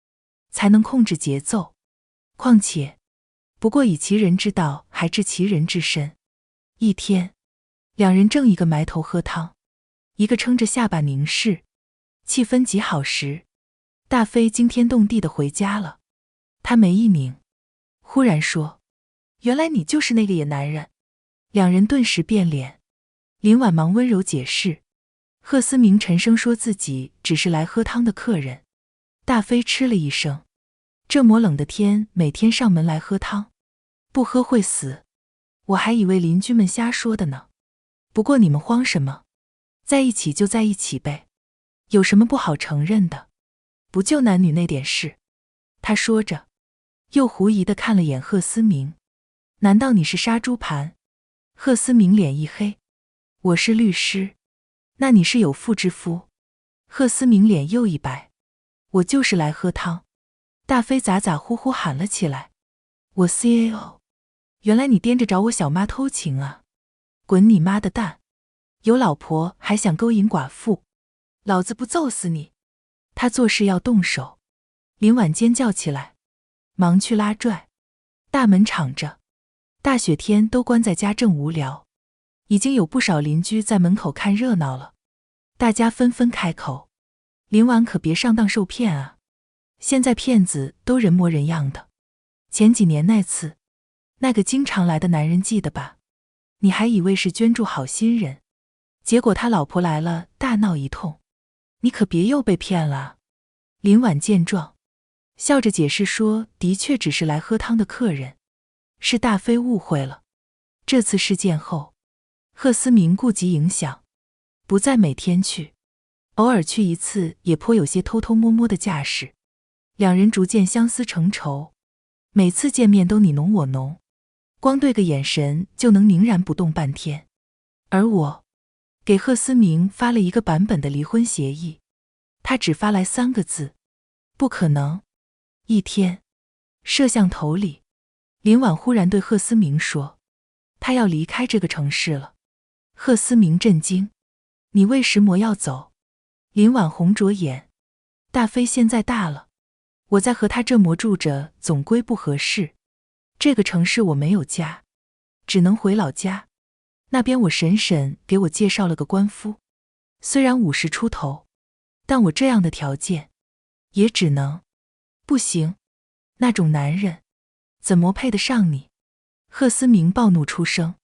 才能控制节奏。况且，不过以其人之道还治其人之身。一天，两人正一个埋头喝汤，一个撑着下巴凝视，气氛极好时，大飞惊天动地地回家了。他眉一拧，忽然说：“原来你就是那个野男人。”两人顿时变脸。林婉忙温柔解释，贺思明沉声说自己只是来喝汤的客人。大飞嗤了一声，这么冷的天每天上门来喝汤，不喝会死。我还以为邻居们瞎说的呢。不过你们慌什么？在一起就在一起呗，有什么不好承认的？不就男女那点事？他说着，又狐疑地看了眼贺思明。难道你是杀猪盘？贺思明脸一黑。我是律师。那你是有妇之夫？贺思明脸又一白。我就是来喝汤。大飞咋咋呼呼喊了起来。我 CAO。原来你颠着找我小妈偷情啊！滚你妈的蛋！有老婆还想勾引寡妇，老子不揍死你！他做事要动手。林婉尖叫起来，忙去拉拽。大门敞着，大雪天都关在家正无聊，已经有不少邻居在门口看热闹了。大家纷纷开口：“林婉可别上当受骗啊！现在骗子都人模人样的。前几年那次，那个经常来的男人记得吧？你还以为是捐助好心人，结果他老婆来了，大闹一通。你可别又被骗了。”林婉见状，笑着解释说，的确只是来喝汤的客人，是大飞误会了。这次事件后，贺思明顾及影响，不再每天去，偶尔去一次也颇有些偷偷摸摸的架势。两人逐渐相思成仇，每次见面都你侬我侬，光对个眼神就能凝然不动半天。而我给贺思明发了一个版本的离婚协议，他只发来3个字：不可能。一天，摄像头里，林婉忽然对贺思明说，他要离开这个城市了。贺思明震惊：你为什么要走？林婉红着眼：大飞现在大了，我在和他这么住着总归不合适。这个城市我没有家，只能回老家。那边我婶婶给我介绍了个官夫，虽然50出头，但我这样的条件也只能。不行，那种男人怎么配得上你？贺思明暴怒出声：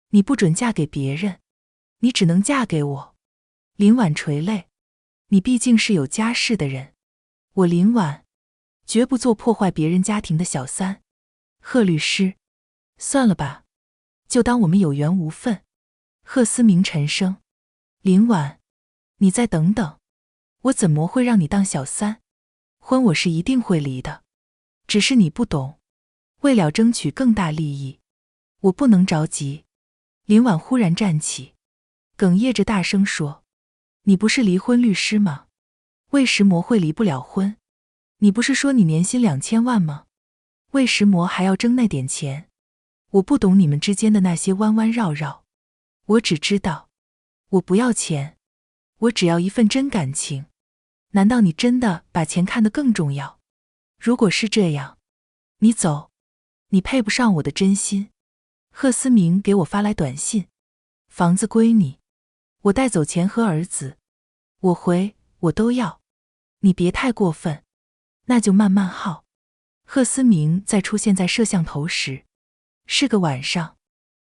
你不准嫁给别人，你只能嫁给我。林婉垂泪：你毕竟是有家室的人，我林婉绝不做破坏别人家庭的小三。贺律师，算了吧，就当我们有缘无分。贺思明沉声：林婉，你再等等，我怎么会让你当小三？婚我是一定会离的，只是你不懂，为了争取更大利益，我不能着急。林婉忽然站起，哽咽着大声说：你不是离婚律师吗？为什么会离不了婚？你不是说你年薪2000万吗？为什么还要争那点钱？我不懂你们之间的那些弯弯绕绕，我只知道，我不要钱，我只要一份真感情。难道你真的把钱看得更重要？如果是这样，你走，你配不上我的真心。贺思明给我发来短信：房子归你，我带走钱和儿子。我回：我都要，你别太过分。那就慢慢耗。贺思明在出现在摄像头时，是个晚上。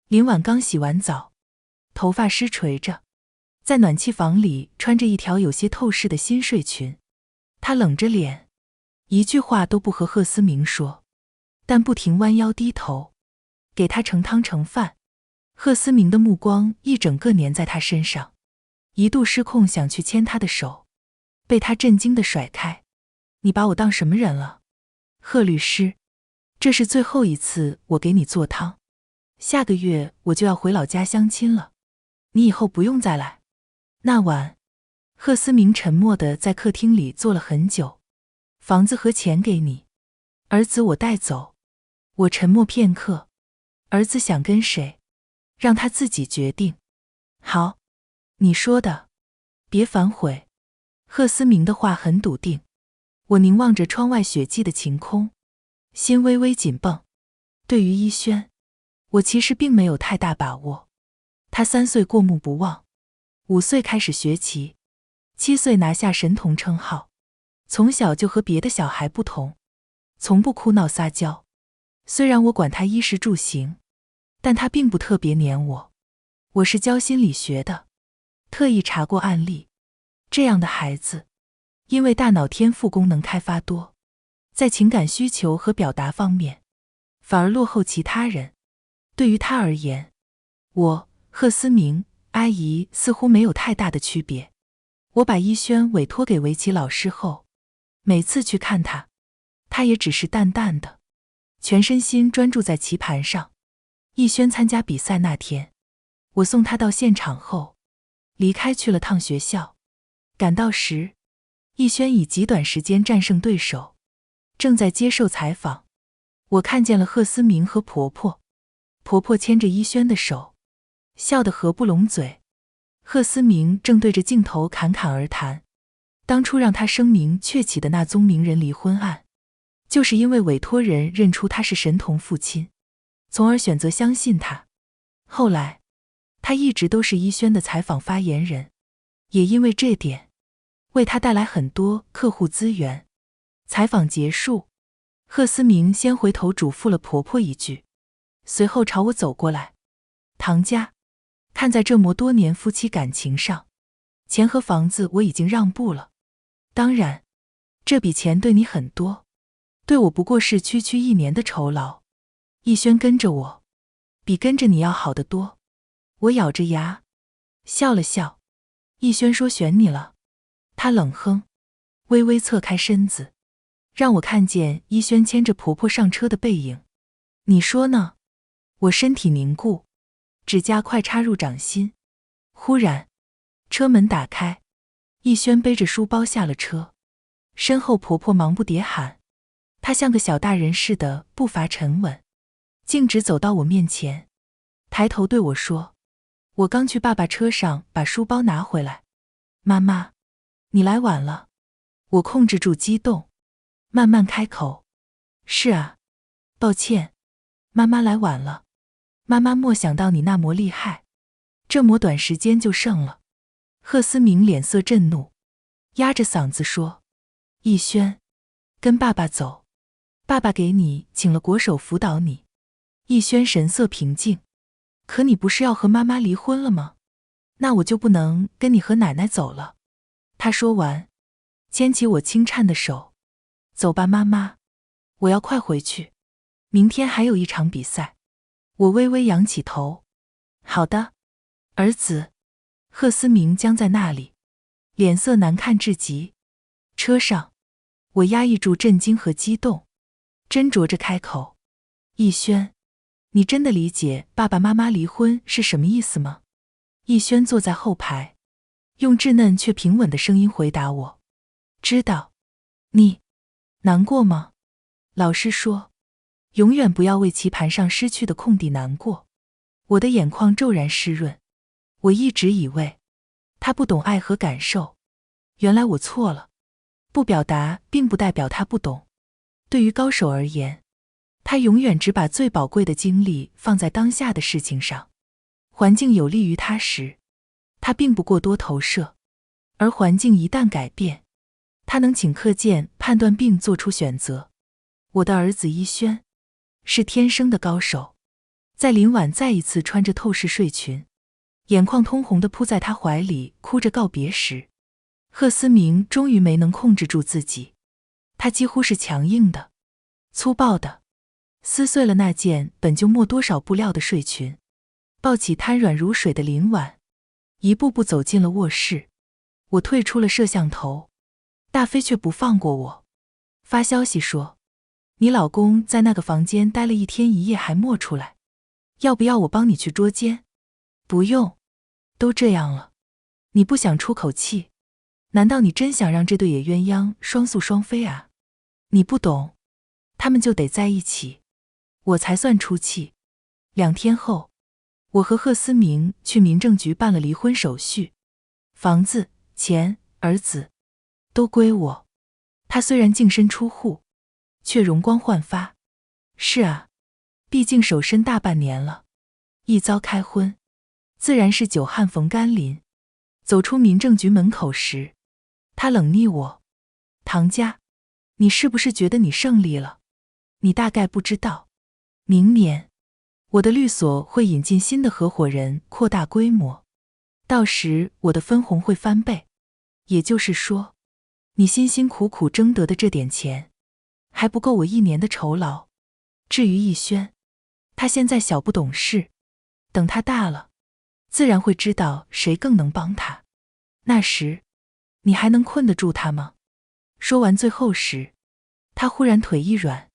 林婉刚洗完澡，头发湿垂着，在暖气房里穿着一条有些透视的新睡裙。她冷着脸，一句话都不和贺思明说，但不停弯腰低头，给他盛汤盛饭。贺思明的目光一整个粘在他身上，一度失控想去牵他的手，被他震惊地甩开。你把我当什么人了？贺律师，这是最后一次我给你做汤，下个月我就要回老家相亲了，你以后不用再来。那晚贺思明沉默地在客厅里坐了很久。房子和钱给你，儿子我带走。我沉默片刻，儿子想跟谁，让他自己决定。好，你说的，别反悔。贺思明的话很笃定。我凝望着窗外雪霁的晴空，心微微紧绷。对于一轩，我其实并没有太大把握。他3岁过目不忘，5岁开始学棋，7岁拿下神童称号，从小就和别的小孩不同，从不哭闹撒娇。虽然我管他衣食住行，但他并不特别黏我。我是教心理学的，特意查过案例，这样的孩子，因为大脑天赋功能开发多，在情感需求和表达方面，反而落后其他人。对于他而言，我、贺思明、阿姨似乎没有太大的区别。我把一轩委托给围棋老师后，每次去看他，他也只是淡淡的，全身心专注在棋盘上。一轩参加比赛那天，我送他到现场后，离开去了趟学校。赶到时，一轩以极短时间战胜对手，正在接受采访。我看见了贺思明和婆婆，婆婆牵着一轩的手，笑得合不拢嘴。贺思明正对着镜头侃侃而谈，当初让他声名鹊起的那宗名人离婚案，就是因为委托人认出他是神童父亲，从而选择相信他。后来，他一直都是一轩的采访发言人，也因为这点，为他带来很多客户资源。采访结束，贺思明先回头嘱咐了婆婆一句，随后朝我走过来：唐家，看在这么多年夫妻感情上，钱和房子我已经让步了。当然，这笔钱对你很多，对我不过是区区1年的酬劳。逸轩跟着我，比跟着你要好得多。我咬着牙，笑了笑。逸轩说选你了。他冷哼，微微侧开身子，让我看见逸轩牵着婆婆上车的背影。你说呢？我身体凝固，指甲快插入掌心。忽然，车门打开，逸轩背着书包下了车，身后婆婆忙不迭喊。她像个小大人似的，步伐沉稳，径直走到我面前，抬头对我说：我刚去爸爸车上把书包拿回来。妈妈，你来晚了。我控制住激动，慢慢开口：是啊，抱歉，妈妈来晚了。妈妈没想到你那么厉害，这么短时间就胜了。贺思明脸色震怒，压着嗓子说：逸轩，跟爸爸走，爸爸给你请了国手辅导你。逸轩神色平静，可你不是要和妈妈离婚了吗？那我就不能跟你和奶奶走了。他说完，牵起我轻颤的手，走吧妈妈，我要快回去，明天还有一场比赛。我微微仰起头，好的，儿子。贺思明僵在那里，脸色难看至极。车上，我压抑住震惊和激动，斟酌着开口：逸轩，你真的理解爸爸妈妈离婚是什么意思吗？逸轩坐在后排，用稚嫩却平稳的声音回答我：知道。你难过吗？老师说，永远不要为棋盘上失去的空地难过。我的眼眶骤然湿润。我一直以为他不懂爱和感受，原来我错了。不表达并不代表他不懂。对于高手而言，他永远只把最宝贵的精力放在当下的事情上。环境有利于他时，他并不过多投射，而环境一旦改变，他能顷刻间判断并做出选择。我的儿子逸轩是天生的高手。在林婉再一次穿着透视睡裙，眼眶通红地扑在他怀里哭着告别时，贺思明终于没能控制住自己，他几乎是强硬的、粗暴的撕碎了那件本就没多少布料的睡裙，抱起瘫软如水的林婉，一步步走进了卧室。我退出了摄像头，大飞却不放过我，发消息说：你老公在那个房间待了1天1夜还没出来，要不要我帮你去捉奸？不用，都这样了，你不想出口气，难道你真想让这对野鸳鸯双宿双飞啊？你不懂，他们就得在一起，我才算出气。2天后，我和贺思明去民政局办了离婚手续，房子、钱、儿子都归我。他虽然净身出户，却容光焕发。是啊，毕竟守身大半年了，一遭开荤，自然是久旱逢甘霖。走出民政局门口时，他冷睨我：唐家，你是不是觉得你胜利了？你大概不知道，明年我的律所会引进新的合伙人，扩大规模，到时我的分红会翻倍。也就是说，你辛辛苦苦争得的这点钱，还不够我1年的酬劳。至于逸轩，他现在小不懂事，等他大了，自然会知道谁更能帮他。那时，你还能困得住他吗？说完最后时，他忽然腿一软，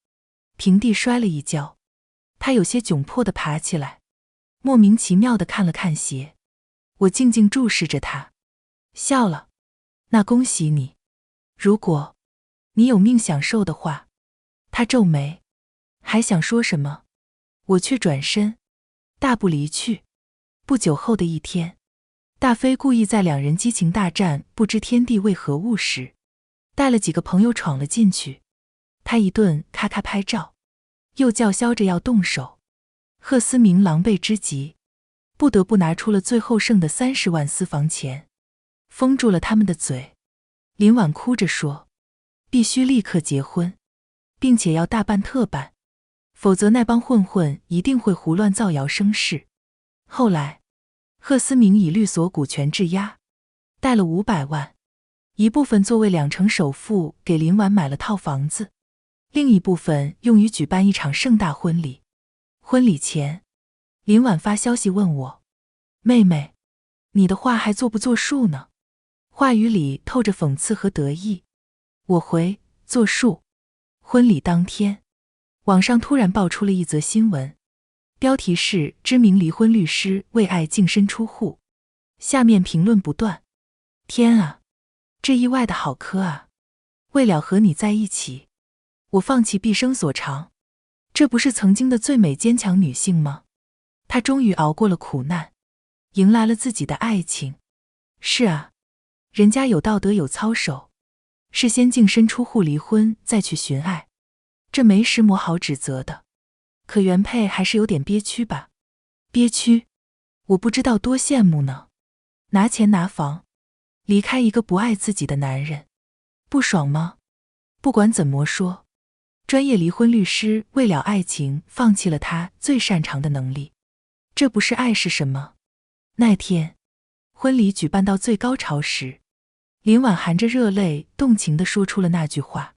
平地摔了一跤。他有些窘迫地爬起来，莫名其妙地看了看鞋。我静静注视着他，笑了。那恭喜你，如果你有命享受的话。他皱眉，还想说什么，我却转身大步离去。不久后的一天，大飞故意在2人激情大战不知天地为何物时，带了几个朋友闯了进去。他一顿咔咔拍照，又叫嚣着要动手。贺思明狼狈之极，不得不拿出了最后剩的30万私房钱，封住了他们的嘴。林婉哭着说，必须立刻结婚，并且要大办特办，否则那帮混混一定会胡乱造谣生事。后来，贺思明以律所股权质押，贷了500万，一部分作为2成首付给林婉买了套房子，另一部分用于举办一场盛大婚礼。婚礼前，林婉发消息问我，妹妹，你的话还作不作数呢？话语里透着讽刺和得意。我回，作数。婚礼当天，网上突然爆出了一则新闻，标题是知名离婚律师为爱净身出户，下面评论不断。天啊，这意外的好磕啊！为了和你在一起，我放弃毕生所长。这不是曾经的最美坚强女性吗？她终于熬过了苦难，迎来了自己的爱情。是啊，人家有道德有操守，是先净身出户离婚再去寻爱，这没什么好指责的。可原配还是有点憋屈吧？憋屈？我不知道多羡慕呢。拿钱拿房，离开一个不爱自己的男人，不爽吗？不管怎么说，专业离婚律师为了爱情放弃了他最擅长的能力，这不是爱是什么？那天，婚礼举办到最高潮时，林婉含着热泪动情地说出了那句话：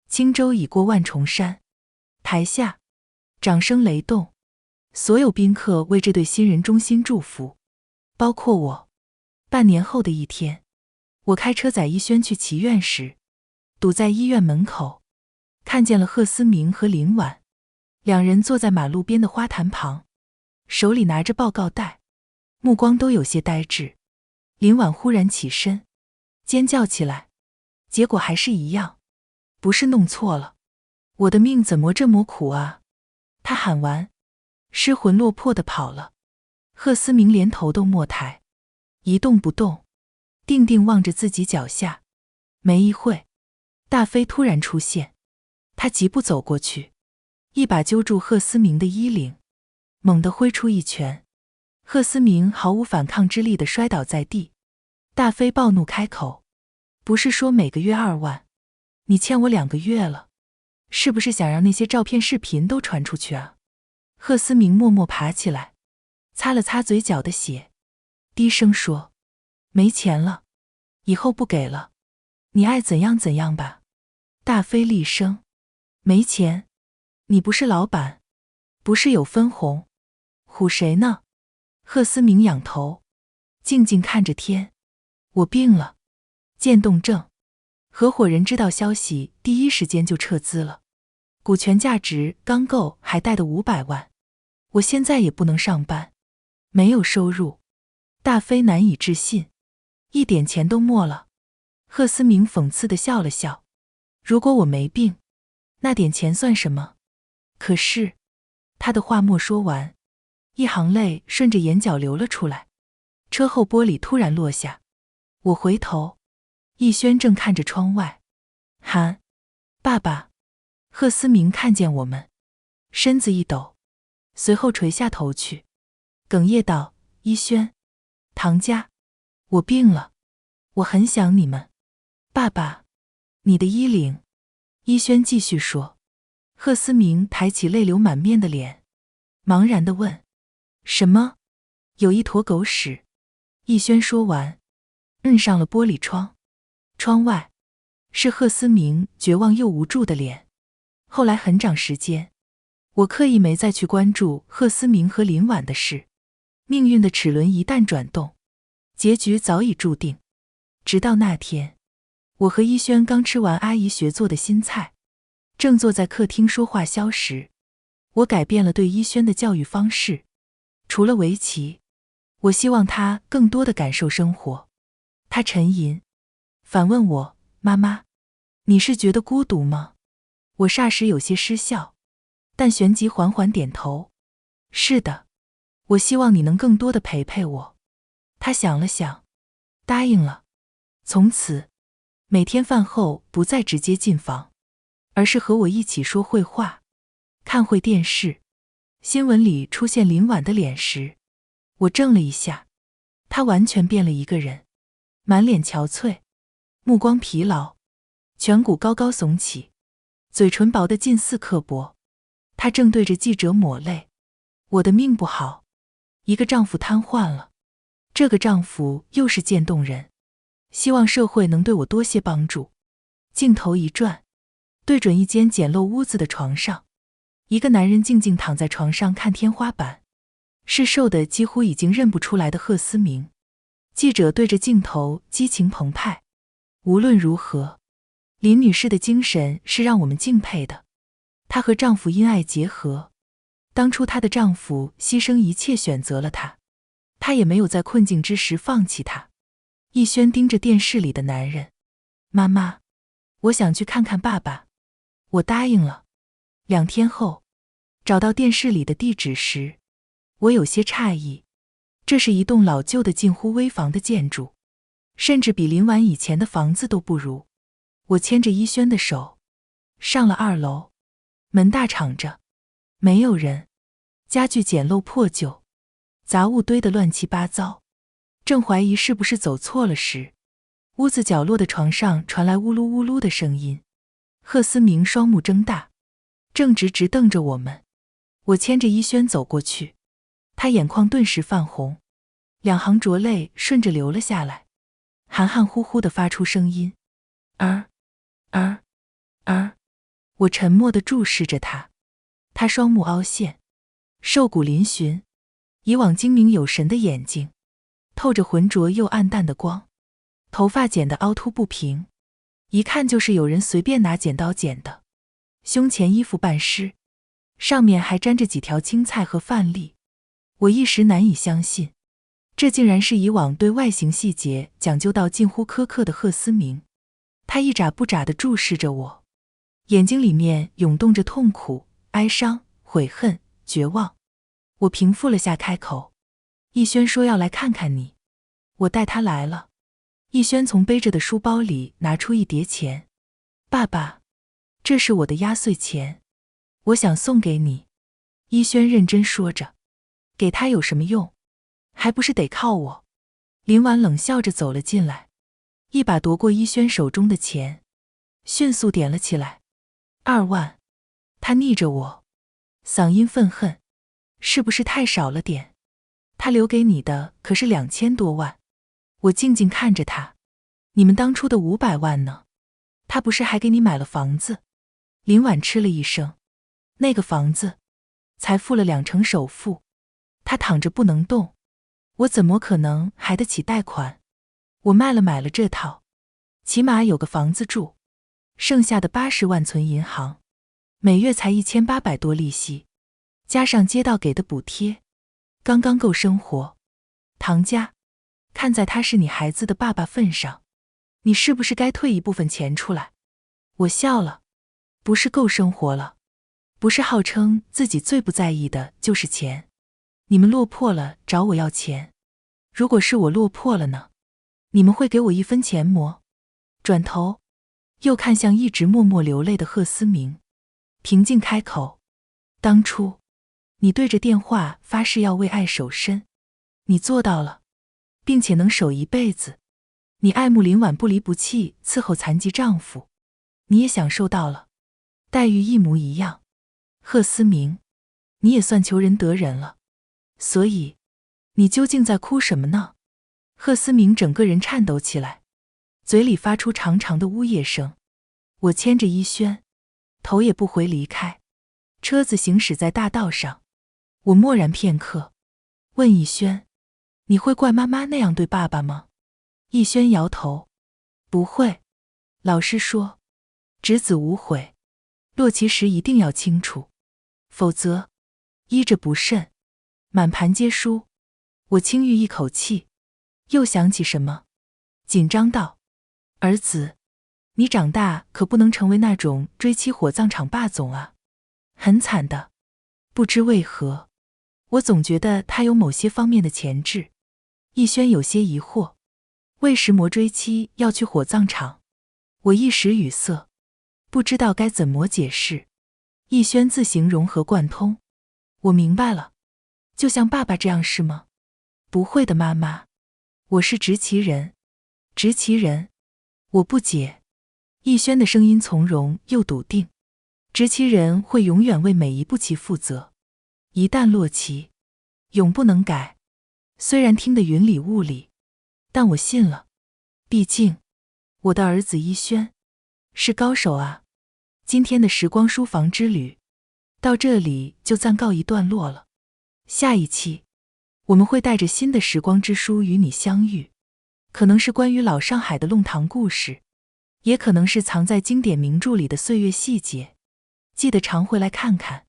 轻舟已过万重山。台下掌声雷动，所有宾客为这对新人衷心祝福，包括我。半年后的一天，我开车载逸轩去祈愿时，堵在医院门口，看见了贺思明和林婉，2人坐在马路边的花坛旁，手里拿着报告袋，目光都有些呆滞。林婉忽然起身尖叫起来，结果还是一样，不是弄错了，我的命怎么这么苦啊？他喊完，失魂落魄地跑了。贺思明连头都没抬，一动不动，定定望着自己脚下。没一会，大飞突然出现，他疾步走过去，一把揪住贺思明的衣领，猛地挥出一拳。贺思明毫无反抗之力地摔倒在地。大飞暴怒开口，不是说每个月2万，你欠我2个月了，是不是想让那些照片视频都传出去啊？贺思明默默爬起来，擦了擦嘴角的血，低声说，没钱了，以后不给了，你爱怎样怎样吧。大飞厉声，没钱？你不是老板，不是有分红，唬谁呢？贺思明仰头，静静看着天。我病了，渐冻症。合伙人知道消息，第一时间就撤资了，股权价值刚够还贷的500万。我现在也不能上班，没有收入。大飞难以置信，一点钱都没了。贺思明讽刺地笑了笑。如果我没病，那点钱算什么？可是，他的话没说完，一行泪顺着眼角流了出来。车后玻璃突然落下，我回头，逸轩正看着窗外，喊：“爸爸！”贺思明看见我们，身子一抖，随后垂下头去，哽咽道：“逸轩，唐家，我病了，我很想你们。爸爸，你的衣领。”逸轩继续说。贺思明抬起泪流满面的脸，茫然地问：“什么？有一坨狗屎？”逸轩说完，摁上了玻璃窗。窗外是贺思明绝望又无助的脸。后来很长时间，我刻意没再去关注贺思明和林婉的事。命运的齿轮一旦转动，结局早已注定。直到那天，我和逸轩刚吃完阿姨学做的新菜，正坐在客厅说话消食，我改变了对逸轩的教育方式。除了围棋，我希望他更多地感受生活。他沉吟，反问我：“妈妈，你是觉得孤独吗？”我霎时有些失笑，但旋即缓缓点头：“是的，我希望你能更多地陪陪我。”他想了想，答应了。从此，每天饭后不再直接进房，而是和我一起说会话，看会电视。新闻里出现林婉的脸时，我怔了一下，她完全变了一个人，满脸憔悴，目光疲劳，颧骨高高耸起，嘴唇薄得近似刻薄。她正对着记者抹泪：“我的命不好，一个丈夫瘫痪了，这个丈夫又是渐冻人，希望社会能对我多些帮助。”镜头一转，对准一间简陋屋子的床上，一个男人静静躺在床上看天花板，是瘦的几乎已经认不出来的贺思明。记者对着镜头激情澎湃：“无论如何，林女士的精神是让我们敬佩的。她和丈夫因爱结合，当初她的丈夫牺牲一切选择了她，她也没有在困境之时放弃他。”逸轩盯着电视里的男人：“妈妈，我想去看看爸爸。”我答应了。2天后，找到电视里的地址时，我有些诧异，这是一栋老旧的近乎危房的建筑，甚至比林婉以前的房子都不如。我牵着逸轩的手，上了2楼，门大敞着，没有人，家具简陋破旧，杂物堆得乱七八糟。正怀疑是不是走错了时，屋子角落的床上传来呜噜呜噜的声音。贺思明双目睁大，正直直瞪着我们。我牵着逸轩走过去，他眼眶顿时泛红，2行浊泪顺着流了下来，含含糊糊地发出声音：“儿。”我沉默地注视着他，他双目凹陷，瘦骨嶙峋，以往精明有神的眼睛透着浑浊又暗淡的光，头发剪得凹凸不平，一看就是有人随便拿剪刀剪的。胸前衣服半湿，上面还沾着几条青菜和饭粒。我一时难以相信，这竟然是以往对外形细节讲究到近乎苛刻的贺思明。他一眨不眨地注视着我，眼睛里面涌动着痛苦、哀伤、悔恨、绝望。我平复了下，开口：“逸轩说要来看看你，我带他来了。”逸轩从背着的书包里拿出一叠钱：“爸爸，这是我的压岁钱，我想送给你。”逸轩认真说着：“给他有什么用？还不是得靠我。”林婉冷笑着走了进来，一把夺过逸轩手中的钱，迅速点了起来。2万，他逆着我，嗓音愤恨：“是不是太少了点？他留给你的可是2000多万。”我静静看着他：“你们当初的500万呢？他不是还给你买了房子？”林婉嗤了一声：“那个房子才付了2成首付，他躺着不能动，我怎么可能还得起贷款？我买了这套，起码有个房子住，剩下的80万存银行，每月才1800多利息，加上街道给的补贴，刚刚够生活。唐家，看在他是你孩子的爸爸份上，你是不是该退一部分钱出来？我笑了，不是够生活了？不是号称自己最不在意的就是钱？你们落魄了找我要钱，如果是我落魄了呢？你们会给我1分钱么？转头又看向一直默默流泪的贺思明，平静开口，当初你对着电话发誓要为爱守身，你做到了，并且能守一辈子。你爱慕林婉不离不弃伺候残疾丈夫，你也享受到了，待遇一模一样。贺思明，你也算求人得人了，所以你究竟在哭什么呢？贺思明整个人颤抖起来，嘴里发出长长的呜咽声。我牵着依轩，头也不回离开。车子行驶在大道上，我默然片刻，问依轩，你会怪妈妈那样对爸爸吗？依轩摇头，不会。老师说，执子无悔，落棋时一定要清楚，否则依着不慎，满盘皆输。我轻吁一口气，又想起什么，紧张道，儿子，你长大可不能成为那种追妻火葬场霸总啊，很惨的。不知为何，我总觉得他有某些方面的潜质。逸轩有些疑惑，为什么追妻要去火葬场？我一时语塞，不知道该怎么解释。逸轩自行融合贯通，我明白了，就像爸爸这样是吗？不会的，妈妈，我是执棋人。执棋人？我不解。逸轩的声音从容又笃定，执棋人会永远为每一步棋负责，一旦落棋，永不能改。虽然听得云里雾里，但我信了，毕竟我的儿子逸轩是高手啊。今天的时光书房之旅到这里就暂告一段落了，下一期我们会带着新的时光之书与你相遇，可能是关于老上海的弄堂故事，也可能是藏在经典名著里的岁月细节。记得常回来看看，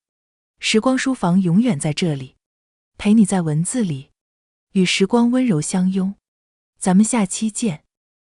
时光书房永远在这里，陪你在文字里与时光温柔相拥。咱们下期见。